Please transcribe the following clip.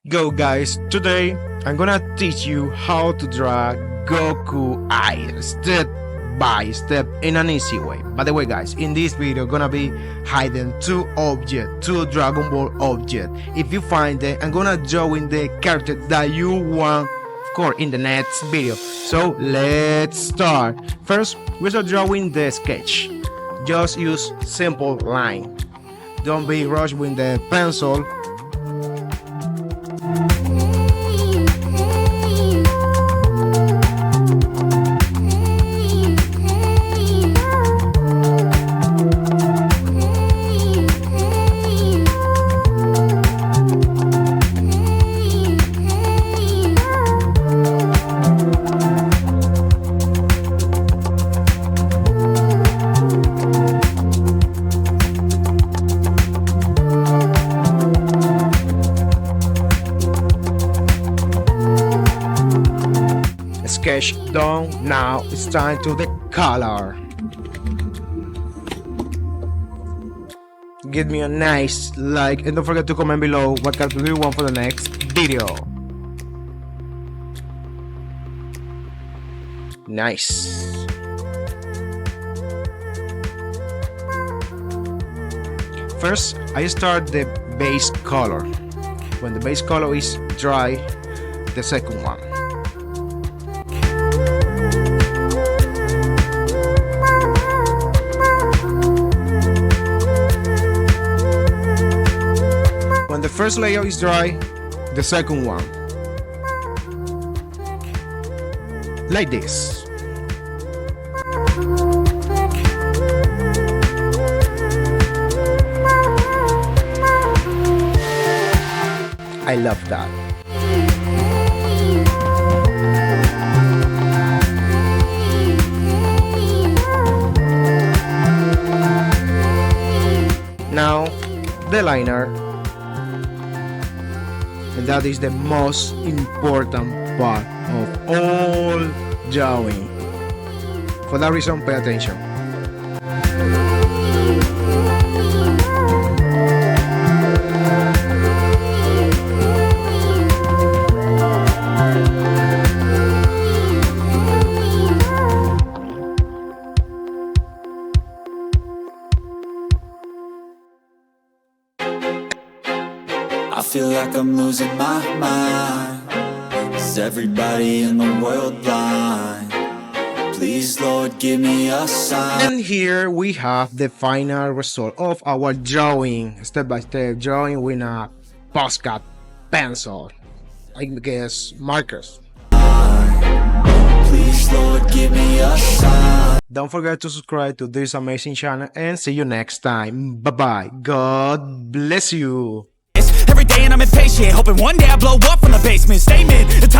Go guys, today I'm gonna teach you how to draw Goku eyes step by step in an easy way. By the way guys, in this video gonna be hiding two Dragon Ball objects. If you find them, I'm gonna draw in the character that you want, of course, in the next video. So let's start. First, we start drawing the sketch. Just use simple line. Don't be rushed with the pencil. Sketch done. Now it's time to the color. Give me a nice like and don't forget to comment below what character do you want for the next video. Nice. First, I start the base color. When the base color is dry, the second one. When the first layer is dry, the second one. Like this. I love that. Now, the liner. And that is the most important part of all drawing. For that reason, pay attention. I feel like I'm losing my mind. Is everybody in the world blind? Please, Lord, give me a sign. And here we have the final result of our drawing. Step by step drawing with a Posca pencil. I guess markers. Please, Lord, give me a sign. Don't forget to subscribe to this amazing channel and see you next time. Bye bye. God bless you. Every day and I'm impatient, hoping one day I blow up from the basement. Statement.